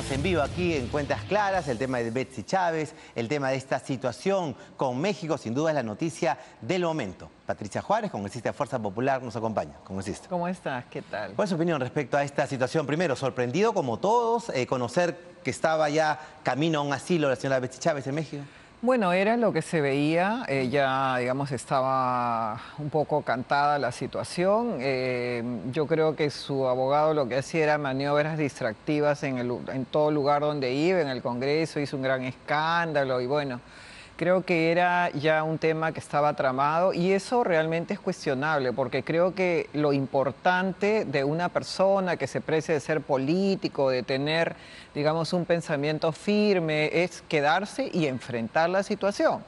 Estamos en vivo aquí en Cuentas Claras, el tema de Betsy Chávez, el tema de esta situación con México, sin duda es la noticia del momento. Patricia Juárez, congresista de Fuerza Popular, nos acompaña. Congresista. ¿Cómo estás? ¿Qué tal? ¿Cuál es su opinión respecto a esta situación? Primero, sorprendido como todos, conocer que estaba ya camino a un asilo la señora Betsy Chávez en México. Bueno, era lo que se veía, ya digamos estaba un poco cantada la situación. Yo creo que su abogado lo que hacía era maniobras distractivas en todo lugar donde iba, en el Congreso, hizo un gran escándalo y bueno, creo que era ya un tema que estaba tramado y eso realmente es cuestionable porque creo que lo importante de una persona que se precie de ser político, de tener, digamos, un pensamiento firme, es quedarse y enfrentar la situación,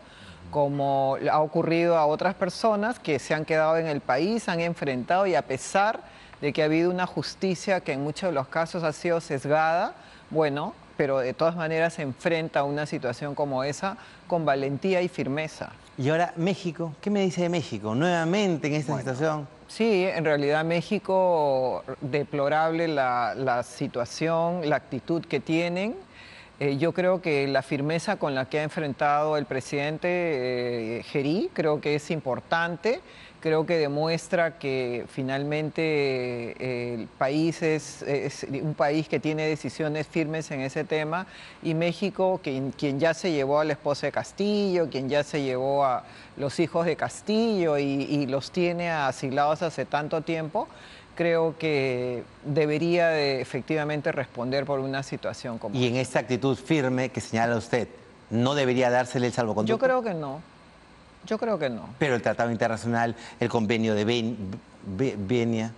como ha ocurrido a otras personas que se han quedado en el país, han enfrentado y a pesar de que ha habido una justicia que en muchos de los casos ha sido sesgada, bueno, pero de todas maneras se enfrenta a una situación como esa con valentía y firmeza. Y ahora México, ¿qué me dice de México? Nuevamente en esta situación. Sí, en realidad México, deplorable la situación, la actitud que tienen. Yo creo que la firmeza con la que ha enfrentado el presidente Gerí, creo que es importante. Creo que demuestra que finalmente el país es un país que tiene decisiones firmes en ese tema y México, quien ya se llevó a la esposa de Castillo, quien ya se llevó a los hijos de Castillo y los tiene asilados hace tanto tiempo, creo que debería de efectivamente responder por una situación como esta. Y en esta actitud firme que señala usted, ¿no debería dársele el salvoconducto? Yo creo que no. Yo creo que no. Pero el Tratado Internacional, el convenio de Venia,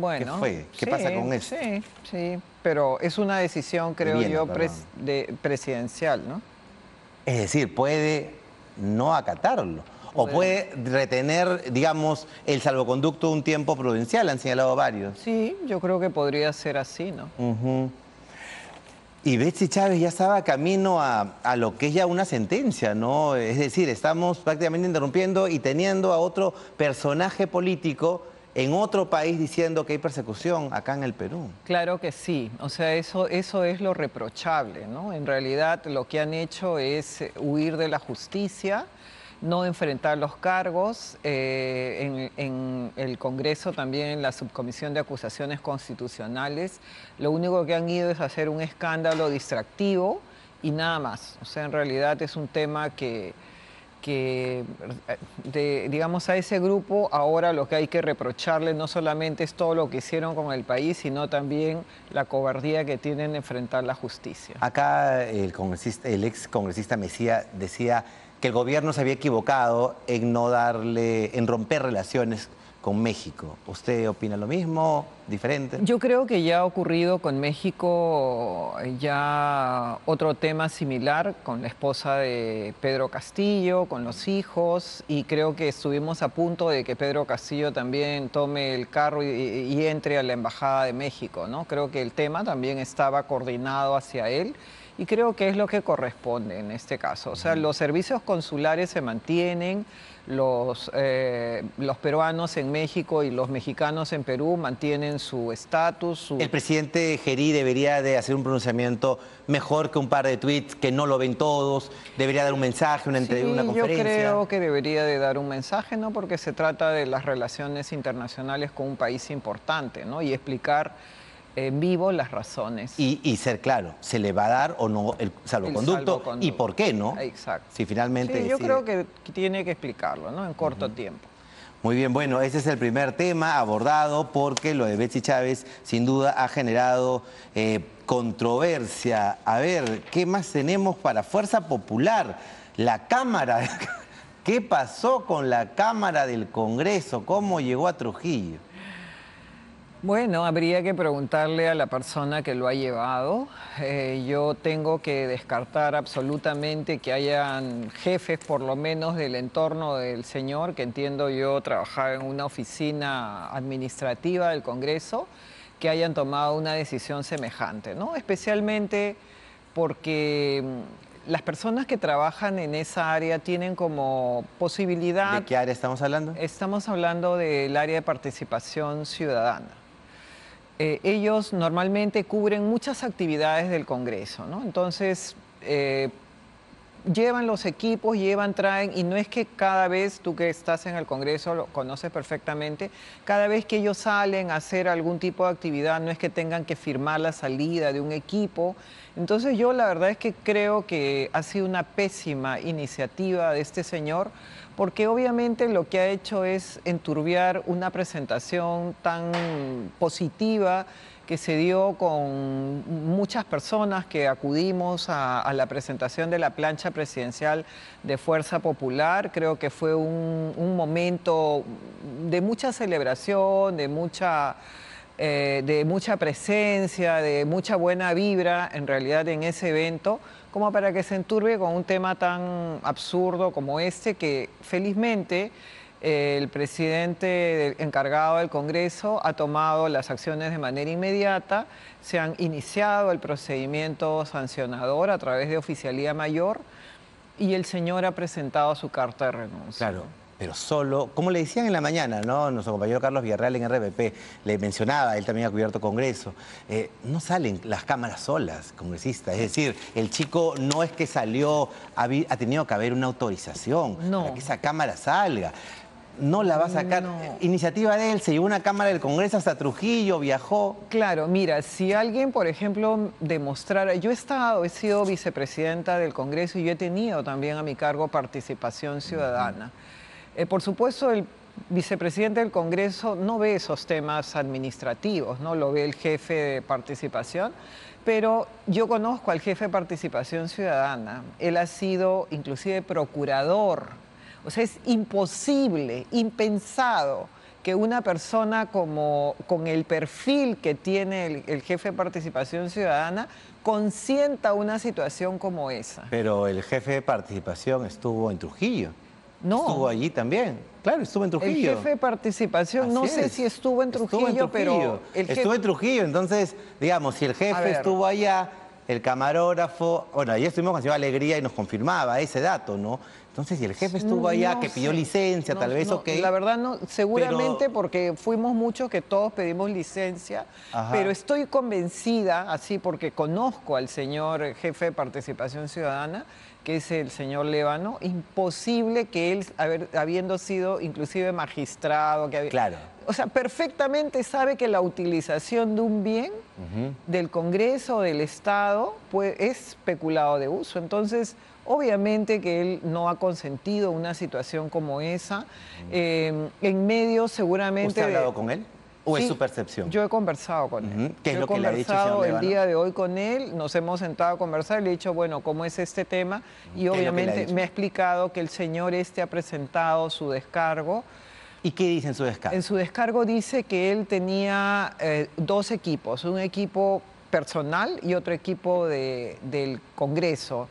bueno, ¿qué fue? ¿Qué pasa con eso? Sí, pero es una decisión, creo Viena, yo, presidencial, ¿no? Es decir, puede no acatarlo. O puede retener, digamos, el salvoconducto un tiempo prudencial, han señalado varios. Sí, yo creo que podría ser así, ¿no? Y Betsy Chávez ya estaba camino a lo que es ya una sentencia, ¿no? Es decir, estamos prácticamente interrumpiendo y teniendo a otro personaje político en otro país diciendo que hay persecución acá en el Perú. Claro que sí, o sea, eso es lo reprochable, ¿no? En realidad lo que han hecho es huir de la justicia, no enfrentar los cargos. En el Congreso también, en la Subcomisión de Acusaciones Constitucionales, lo único que han ido es hacer un escándalo distractivo y nada más. O sea, en realidad es un tema digamos, a ese grupo ahora lo que hay que reprocharle no solamente es todo lo que hicieron con el país, sino también la cobardía que tienen de enfrentar la justicia. Acá el ex congresista Mejía decía que el gobierno se había equivocado en en romper relaciones con México. ¿Usted opina lo mismo? ¿Diferente? Yo creo que ya ha ocurrido con México ya otro tema similar con la esposa de Pedro Castillo, con los hijos, y creo que estuvimos a punto de que Pedro Castillo también tome el carro y entre a la Embajada de México, ¿no? Creo que el tema también estaba coordinado hacia él. Y creo que es lo que corresponde en este caso. O sea, los servicios consulares se mantienen, los peruanos en México y los mexicanos en Perú mantienen su estatus. El presidente Gerí debería de hacer un pronunciamiento mejor que un par de tweets que no lo ven todos, debería dar un mensaje, una conferencia. Yo creo que debería de dar un mensaje, ¿no? Porque se trata de las relaciones internacionales con un país importante, ¿no? Y explicar en vivo las razones. Y ser claro, ¿se le va a dar o no el salvoconducto? ¿Y por qué no? Exacto. Si finalmente yo creo que tiene que explicarlo, ¿no? En corto tiempo. Muy bien, bueno, ese es el primer tema abordado porque lo de Betsy Chávez sin duda ha generado controversia. A ver, ¿qué más tenemos para Fuerza Popular? La Cámara. ¿Qué pasó con la Cámara del Congreso? ¿Cómo llegó a Trujillo? Bueno, habría que preguntarle a la persona que lo ha llevado. Yo tengo que descartar absolutamente que hayan jefes, por lo menos del entorno del señor, que entiendo yo trabajaba en una oficina administrativa del Congreso, que hayan tomado una decisión semejante, ¿no? Especialmente porque las personas que trabajan en esa área tienen como posibilidad... ¿De qué área estamos hablando? Estamos hablando del área de participación ciudadana. ellos normalmente cubren muchas actividades del Congreso, ¿no? Entonces, llevan los equipos, llevan, traen, y no es que cada vez, tú que estás en el Congreso lo conoces perfectamente, cada vez que ellos salen a hacer algún tipo de actividad, no es que tengan que firmar la salida de un equipo. Entonces yo la verdad es que creo que ha sido una pésima iniciativa de este señor, porque obviamente lo que ha hecho es enturbiar una presentación tan positiva que se dio con muchas personas que acudimos a la presentación de la plancha presidencial de Fuerza Popular. Creo que fue un momento de mucha celebración, de mucha presencia, de mucha buena vibra en realidad en ese evento, como para que se enturbie con un tema tan absurdo como este, que felizmente el presidente encargado del Congreso ha tomado las acciones de manera inmediata, se han iniciado el procedimiento sancionador a través de Oficialía Mayor y el señor ha presentado su carta de renuncia. Claro, pero solo, como le decían en la mañana, ¿no? Nuestro compañero Carlos Villarreal en RPP le mencionaba, él también ha cubierto Congreso, no salen las cámaras solas, congresistas. Es decir, el chico no es que salió, ha tenido que haber una autorización para que esa cámara salga. No la va a sacar. No. Iniciativa de él, se llevó una cámara del Congreso hasta Trujillo, viajó. Claro, mira, si alguien, por ejemplo, demostrara... Yo he sido vicepresidenta del Congreso y yo he tenido también a mi cargo participación ciudadana. Por supuesto, el vicepresidente del Congreso no ve esos temas administrativos, ¿no? Lo ve el jefe de participación, pero yo conozco al jefe de participación ciudadana. Él ha sido inclusive procurador. O sea, es imposible, impensado que una persona con el perfil que tiene el jefe de participación ciudadana consienta una situación como esa. Pero el jefe de participación estuvo en Trujillo. No. Estuvo allí también. Claro, estuvo en Trujillo. El jefe de participación, Así no es. sé si estuvo en Trujillo, pero... Estuvo en Trujillo, entonces, digamos, si el jefe estuvo allá, el camarógrafo... Bueno, ayer estuvimos con la señora Alegría y nos confirmaba ese dato, ¿no? Entonces, si el jefe estuvo allá, que pidió licencia, tal vez, ok. La verdad, no, seguramente pero... porque fuimos muchos que todos pedimos licencia, pero estoy convencida, así porque conozco al señor jefe de participación ciudadana, que es el señor Lévano, imposible que él, habiendo sido inclusive magistrado, Claro. O sea, perfectamente sabe que la utilización de un bien del Congreso o del Estado pues, es peculado de uso. Entonces, obviamente que él no ha consentido una situación como esa. En medio seguramente... ¿Usted ha hablado con él? ¿O Sí, es su percepción? Yo he conversado con él. ¿Qué es yo lo que le ha dicho el señor conversado el Lévano? día de hoy con él, nos hemos sentado a conversar y le he dicho, bueno, ¿cómo es este tema? Y obviamente me ha explicado que el señor ha presentado su descargo. ¿Y qué dice en su descargo? En su descargo dice que él tenía dos equipos, un equipo personal y otro equipo del Congreso.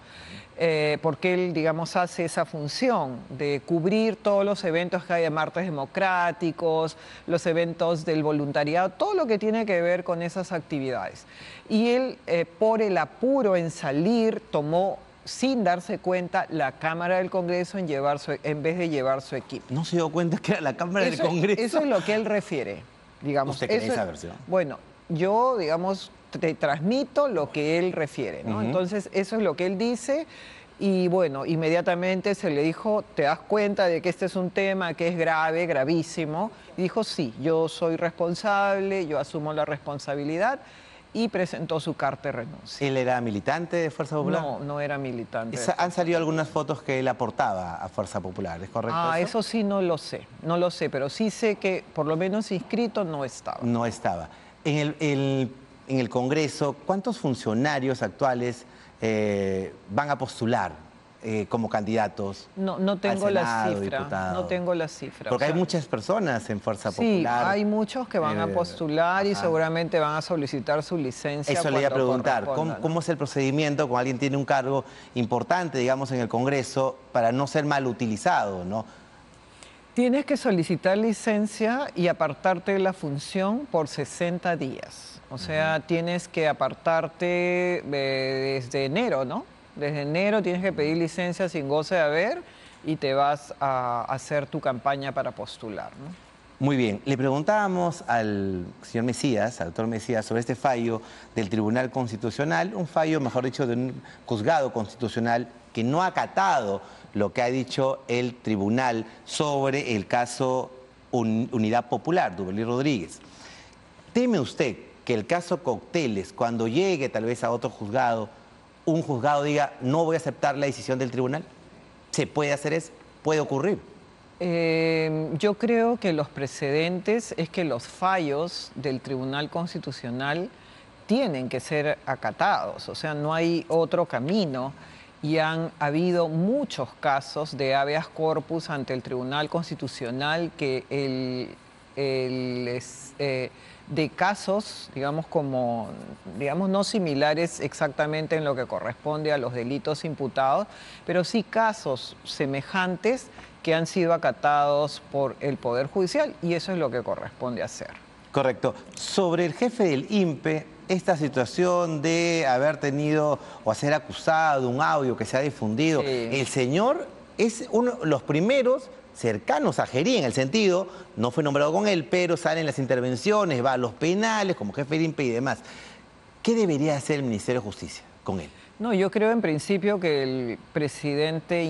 Porque él, digamos, hace esa función de cubrir todos los eventos que hay de martes democráticos, los eventos del voluntariado, todo lo que tiene que ver con esas actividades. Y él, por el apuro en salir, tomó, sin darse cuenta, la Cámara del Congreso en vez de llevar su equipo. ¿No se dio cuenta que era la Cámara del Congreso? Eso es lo que él refiere, digamos. ¿Usted cree esa versión? Bueno, yo, digamos, te transmito lo que él refiere, ¿no? Entonces, eso es lo que él dice y, bueno, inmediatamente se le dijo, ¿te das cuenta de que este es un tema que es grave, gravísimo? Y dijo, sí, yo soy responsable, yo asumo la responsabilidad y presentó su carta de renuncia. ¿Él era militante de Fuerza Popular? No, no era militante. Han salido algunas fotos que él aportaba a Fuerza Popular, ¿es correcto eso? Eso sí no lo sé, pero sí sé que por lo menos inscrito no estaba. No estaba. En el Congreso, ¿cuántos funcionarios actuales van a postular como candidatos? No tengo al la Senado, cifra. diputado? No tengo la cifra. Porque hay muchas personas en Fuerza Popular. Sí, hay muchos que van a postular y seguramente van a solicitar su licencia. Eso le iba a preguntar. ¿no? ¿Cómo es el procedimiento cuando alguien tiene un cargo importante, digamos, en el Congreso, para no ser mal utilizado, ¿no? Tienes que solicitar licencia y apartarte de la función por 60 días. O sea, tienes que apartarte desde enero, ¿no? Desde enero tienes que pedir licencia sin goce de haber y te vas a hacer tu campaña para postular, ¿no? Muy bien, le preguntábamos al señor Mesías, al doctor Mesías, sobre este fallo del Tribunal Constitucional, un fallo, mejor dicho, de un juzgado constitucional que no ha acatado lo que ha dicho el tribunal sobre el caso Unidad Popular, Duvalín Rodríguez. ¿Teme usted que el caso Cocteles, cuando llegue tal vez a otro juzgado, un juzgado diga, no voy a aceptar la decisión del tribunal? ¿Se puede hacer eso? ¿Puede ocurrir? Yo creo que los precedentes es que los fallos del Tribunal Constitucional tienen que ser acatados, o sea, no hay otro camino y han habido muchos casos de habeas corpus ante el Tribunal Constitucional que de casos, digamos, no similares exactamente en lo que corresponde a los delitos imputados, pero sí casos semejantes que han sido acatados por el Poder Judicial y eso es lo que corresponde hacer. Correcto. Sobre el jefe del INPE, esta situación de haber tenido o ser acusado, un audio que se ha difundido, Sí. el señor es uno de los primeros cercanos a Gerí, en el sentido, no fue nombrado con él, pero salen las intervenciones, va a los penales como jefe del INPE y demás. ¿Qué debería hacer el Ministerio de Justicia con él? No, yo creo en principio que el presidente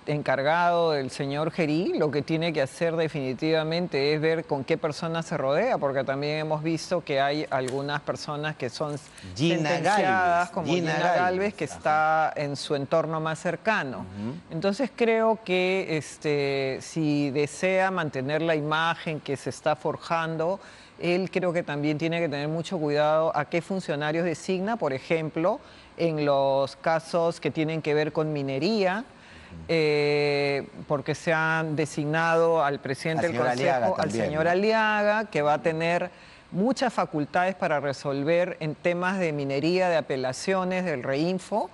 encargado del señor Gerí lo que tiene que hacer definitivamente es ver con qué personas se rodea, porque también hemos visto que hay algunas personas que son sentenciadas, como Gina Gálvez, que está en su entorno más cercano. Entonces creo que si desea mantener la imagen que se está forjando, él creo que también tiene que tener mucho cuidado a qué funcionarios designa, por ejemplo, en los casos que tienen que ver con minería, porque se han designado al presidente del Consejo, al señor Aliaga, que va a tener muchas facultades para resolver en temas de minería, de apelaciones, del Reinfo,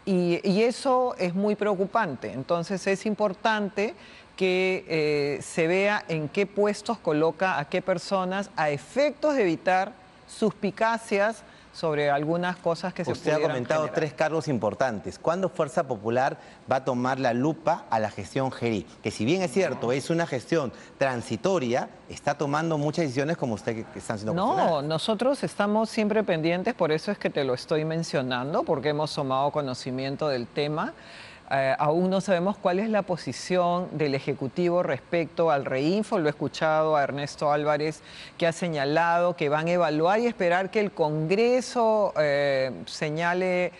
y eso es muy preocupante. Entonces es importante que se vea en qué puestos coloca a qué personas a efectos de evitar suspicacias sobre algunas cosas que se pudieran Usted ha comentado generar. 3 cargos importantes. ¿Cuándo Fuerza Popular va a tomar la lupa a la gestión Gerí? Que si bien es cierto, es una gestión transitoria, está tomando muchas decisiones como usted que están siendo cuestionadas. No, nosotros estamos siempre pendientes, por eso es que te lo estoy mencionando, porque hemos tomado conocimiento del tema. Aún no sabemos cuál es la posición del Ejecutivo respecto al Reinfo. Lo he escuchado a Ernesto Álvarez, que ha señalado que van a evaluar y esperar que el Congreso señale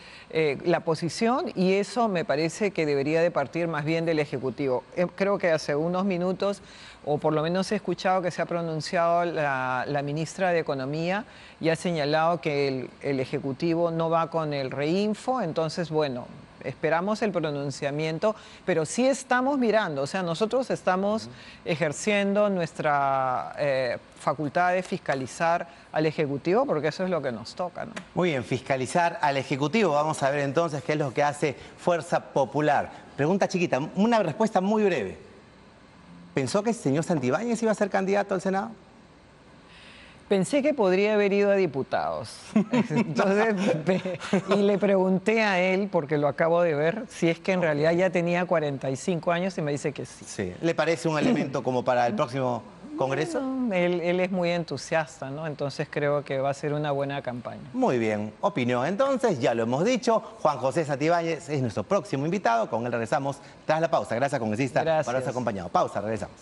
la posición, y eso me parece que debería de partir más bien del Ejecutivo. Creo que hace unos minutos, o por lo menos he escuchado que se ha pronunciado la ministra de Economía y ha señalado que el Ejecutivo no va con el Reinfo. Entonces, bueno, esperamos el pronunciamiento, pero sí estamos mirando, o sea, nosotros estamos ejerciendo nuestra facultad de fiscalizar al Ejecutivo, porque eso es lo que nos toca, ¿no? Muy bien, fiscalizar al Ejecutivo. Vamos a ver entonces qué es lo que hace Fuerza Popular. Pregunta chiquita, una respuesta muy breve. ¿Pensó que el señor Santibáñez iba a ser candidato al Senado? Pensé que podría haber ido a diputados. Entonces, y le pregunté a él, porque lo acabo de ver, si es que en realidad ya tenía 45 años y me dice que sí. Sí. ¿Le parece un elemento como para el próximo Congreso? No, él es muy entusiasta, ¿no? Entonces creo que va a ser una buena campaña. Muy bien, opinión entonces, ya lo hemos dicho. Juan José Santibáñez es nuestro próximo invitado. Con él regresamos tras la pausa. Gracias, congresista, por habernos acompañado. Pausa, regresamos.